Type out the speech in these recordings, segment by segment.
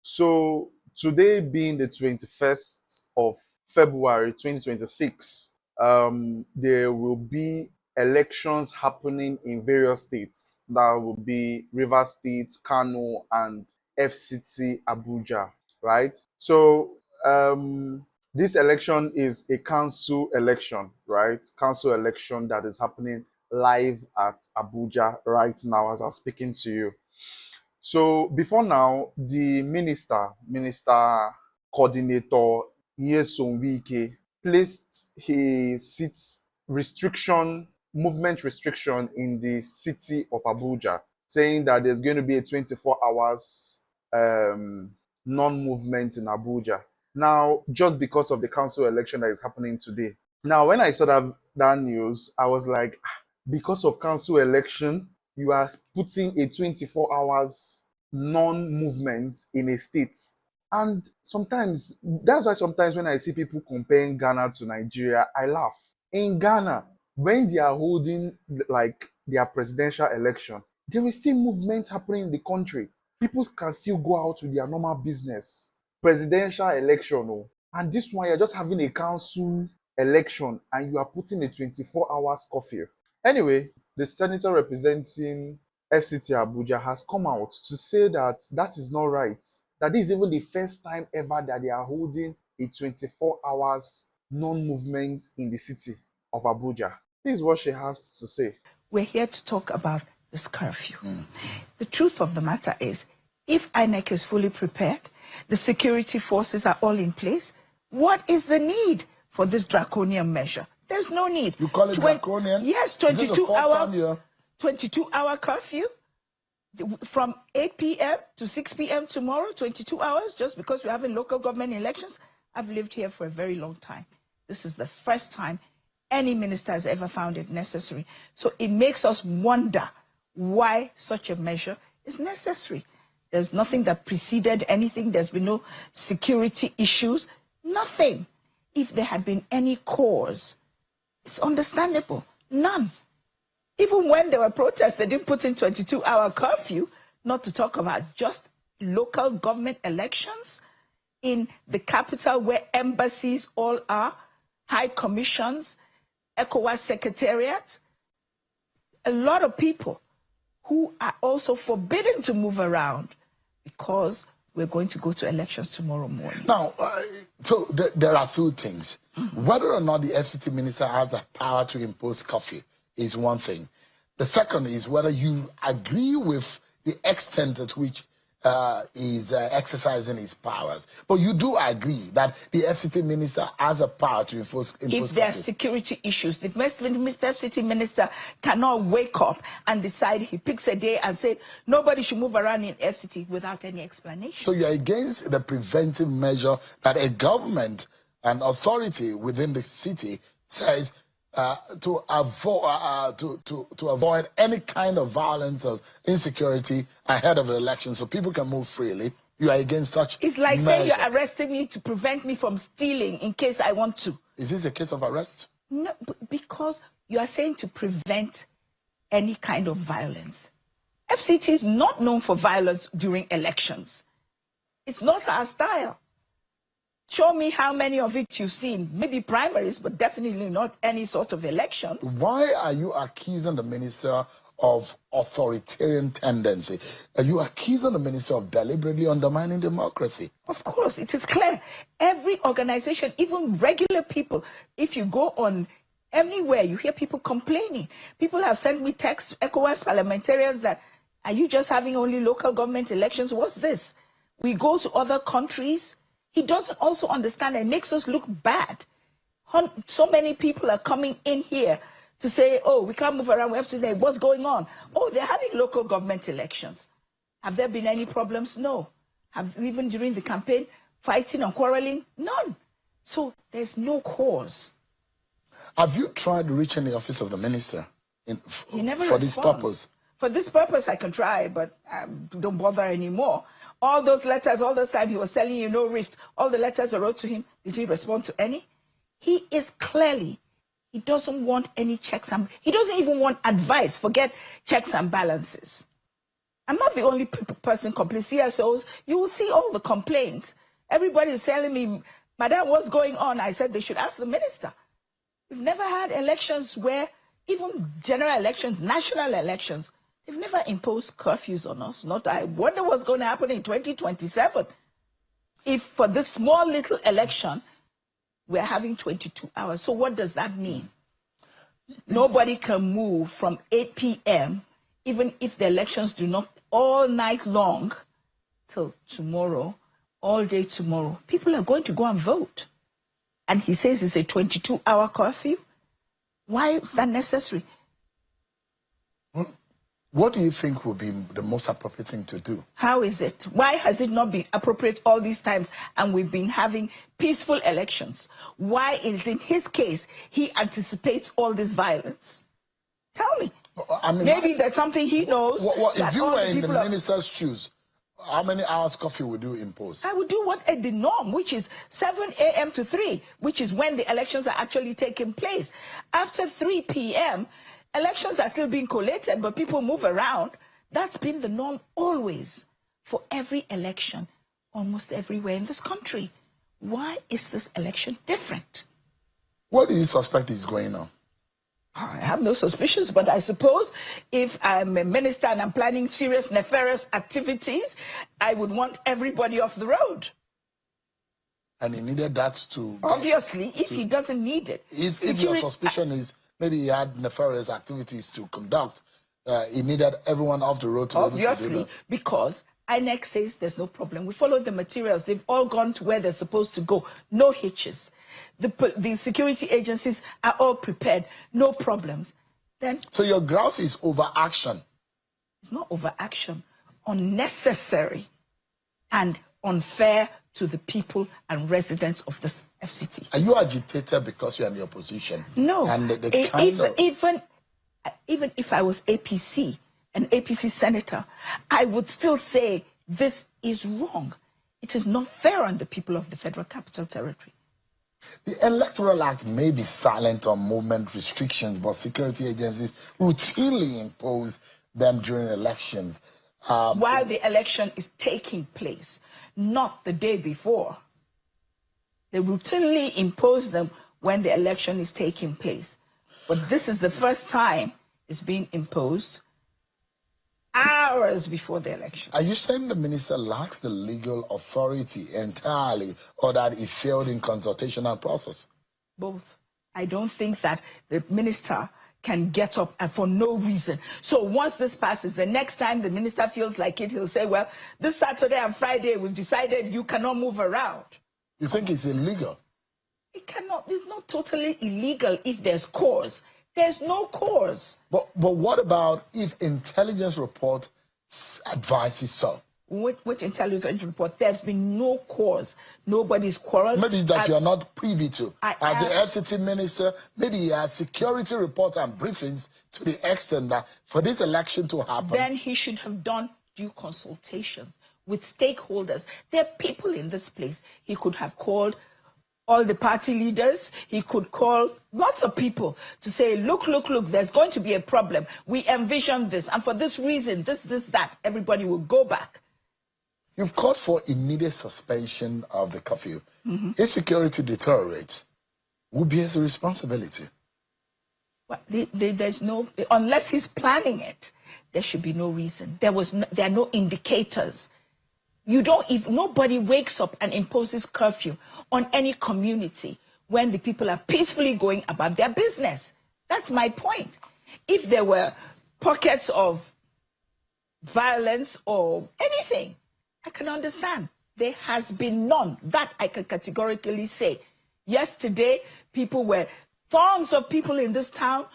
So today being the 21st of February 2026, there will be elections happening in various states. That will be Rivers State, Kano, and FCT Abuja, right? So this election is a council election, right? Council election that is happening live at Abuja right now as I'm speaking to you. So before now, the minister coordinator Nyesom Wike placed a seat restriction, movement restriction in the city of Abuja, saying that there's going to be a 24 hours non-movement in Abuja. Now, just because of the council election that is happening today. Now, when I saw that news, I was like, because of council election, you are putting a 24 hours non-movement in a state. And sometimes, that's why sometimes when I see people comparing Ghana to Nigeria, I laugh. In Ghana, when they are holding like their presidential election, there is still movement happening in the country. People can still go out with their normal business. Presidential election, oh. And this one, you're just having a council election and you are putting a 24 hours curfew. Anyway, the senator representing FCT Abuja has come out to say that that is not right. That this is even the first time ever that they are holding a 24 hours non-movement in the city of Abuja. This is what she has to say. We're here to talk about this curfew. The truth of the matter is, if INEC is fully prepared, the security forces are all in place, what is the need for this draconian measure? There's no need. You call it draconian? Yes, 22-hour curfew from 8 p.m. to 6 p.m. tomorrow, 22 hours, just because we're having local government elections. I've lived here for a very long time. This is the first time any minister has ever found it necessary. So it makes us wonder why such a measure is necessary. There's nothing that preceded anything. There's been no security issues, nothing. If there had been any cause, it's understandable. None. Even when there were protests, they didn't put in 22-hour curfew, not to talk about just local government elections in the capital where embassies all are, high commissions, ECOWAS secretariat. A lot of people who are also forbidden to move around because we're going to go to elections tomorrow morning. Now, so there are two things. Whether or not the FCT minister has the power to impose curfew is one thing. The second is whether you agree with the extent at which is exercising his powers. But you do agree that the FCT minister has a power to impose if there are security issues, the FCT minister cannot wake up and decide he picks a day and say nobody should move around in FCT without any explanation. So you're against the preventive measure that a government, an authority within the city says to avoid any kind of violence or insecurity ahead of the election, so people can move freely. You are against such. It's like saying you're arresting me to prevent me from stealing in case I want to. Is this a case of arrest? No, because you are saying to prevent any kind of violence. FCT is not known for violence during elections. It's not our style. Show me how many of it you've seen. Maybe primaries, but definitely not any sort of elections. Why are you accusing the minister of authoritarian tendency? Are you accusing the minister of deliberately undermining democracy? Of course, it is clear. Every organization, even regular people, if you go on anywhere, you hear people complaining. People have sent me texts, ECOWAS parliamentarians, that, are you just having only local government elections? What's this? We go to other countries. He doesn't also understand. It makes us look bad. So many people are coming in here to say, oh, we can't move around. We have to say, what's going on? Oh, they're having local government elections. Have there been any problems? No. Have even during the campaign, fighting and quarreling? None. So there's no cause. Have you tried reaching the office of the minister he never for responds. this purpose? For this purpose, I can try, but don't bother anymore. All those letters, all the time he was telling you no rift, all the letters I wrote to him, did he respond to any? He is clearly, he doesn't want any checks and, he doesn't even want advice, forget checks and balances. I'm not the only person complaining. CSOs, you will see all the complaints. Everybody is telling me, Madam, what's going on? I said they should ask the minister. We've never had elections where, even general elections, national elections, they've never imposed curfews on us. I wonder what's going to happen in 2027. If for this small little election, we're having 22 hours. So what does that mean? Nobody can move from 8 p.m., even if the elections do not, all night long, till tomorrow, all day tomorrow. People are going to go and vote. And he says it's a 22-hour curfew. Why is that necessary? What do you think would be the most appropriate thing to do? How is it? Why has it not been appropriate all these times and we've been having peaceful elections? Why is in his case he anticipates all this violence? Tell me. I mean, maybe there's something he knows. If you were in the minister's shoes, how many hours curfew would you impose? I would do what the norm, which is 7 a.m. to 3, which is when the elections are actually taking place. After 3 p.m., elections are still being collated, but people move around. That's been the norm always for every election, almost everywhere in this country. Why is this election different? What do you suspect is going on? I have no suspicions, but I suppose if I'm a minister and I'm planning serious nefarious activities, I would want everybody off the road. And he needed that to... Obviously, if he doesn't need it. If your suspicion is maybe he had nefarious activities to conduct, he needed everyone off the road to obviously, because INEC says there's no problem. We followed the materials. They've all gone to where they're supposed to go. No hitches. The security agencies are all prepared. No problems. Then, so your grouse is overaction. It's not overaction. Unnecessary and unfair to the people and residents of this FCT. Are you agitated because you're in the opposition? No. And even if I was APC, an APC senator, I would still say this is wrong. It is not fair on the people of the Federal Capital Territory. The Electoral Act may be silent on movement restrictions, but security agencies routinely impose them during elections. While the election is taking place, not the day before. They routinely impose them when the election is taking place. But this is the first time it's being imposed hours before the election. Are you saying the minister lacks the legal authority entirely, or that he failed in consultational process? Both. I don't think that the minister can get up and for no reason. So once this passes, the next time the minister feels like it, he'll say, well, this Saturday and Friday, we've decided you cannot move around. You think it's illegal? It cannot. It's not totally illegal if there's cause. There's no cause. But what about if intelligence report advises so? Which intelligence report? There's been no cause. Nobody's quarreled. Maybe that you are not privy to. As the FCT minister, maybe he has security reports and briefings to the extent that for this election to happen. Then he should have done due consultations with stakeholders. There are people in this place. He could have called all the party leaders. He could call lots of people to say, look, there's going to be a problem. We envision this. And for this reason, this, that, everybody will go back. You've called for immediate suspension of the curfew. If security deteriorates, who bears the responsibility? Well, there's no, unless he's planning it, there should be no reason. There are no indicators. Nobody wakes up and imposes curfew on any community when the people are peacefully going about their business. That's my point. If there were pockets of violence or anything, I can understand. There has been none. That I can categorically say. Yesterday, throngs of people in this town,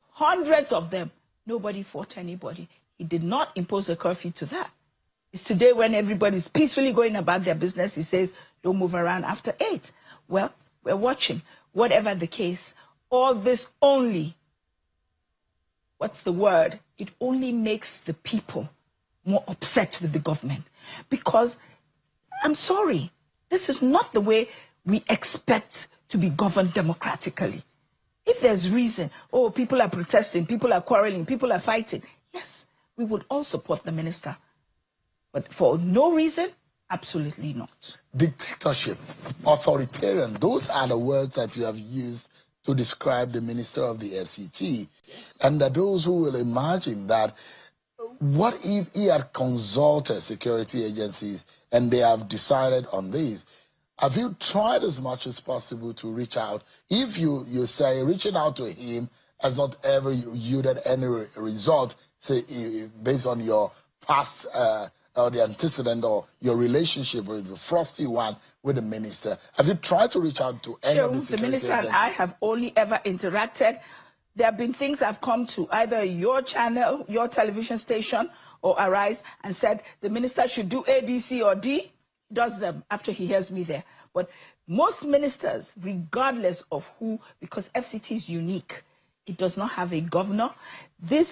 hundreds of them. Nobody fought anybody. He did not impose a curfew to that. It's today when everybody's peacefully going about their business, he says, don't move around after 8. Well, we're watching. Whatever the case, all this only, what's the word? It only makes the people more upset with the government. Because, I'm sorry, this is not the way we expect to be governed democratically. If there's reason, people are protesting, people are quarreling, people are fighting, yes, we would all support the minister. But for no reason, absolutely not. Dictatorship, authoritarian, those are the words that you have used to describe the minister of the FCT. Yes. And that those who will imagine that, what if he had consulted security agencies and they have decided on this? Have you tried as much as possible to reach out? If you say reaching out to him has not ever yielded any result, say based on your past or the antecedent or your relationship with the frosty one with the minister, have you tried to reach out to any of the security minister agencies? And I have only ever interacted. There have been things I've come to either your channel, your television station, or Arise and said the minister should do A, B, C, or D. He does them after he hears me there. But most ministers, regardless of who, because FCT is unique, it does not have a governor.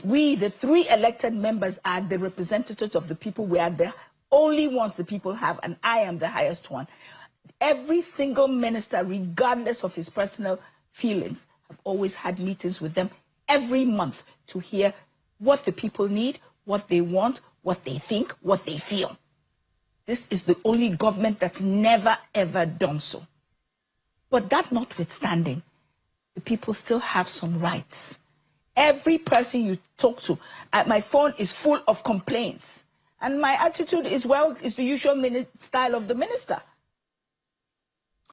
We, the 3 elected members, are the representatives of the people. We are the only ones the people have, and I am the highest one. Every single minister, regardless of his personal feelings, have always had meetings with them every month to hear what the people need, what they want, what they think, what they feel. This is the only government that's never, ever done so. But that notwithstanding, the people still have some rights. Every person you talk to, my phone is full of complaints. And my attitude is, well, it's the usual style of the minister.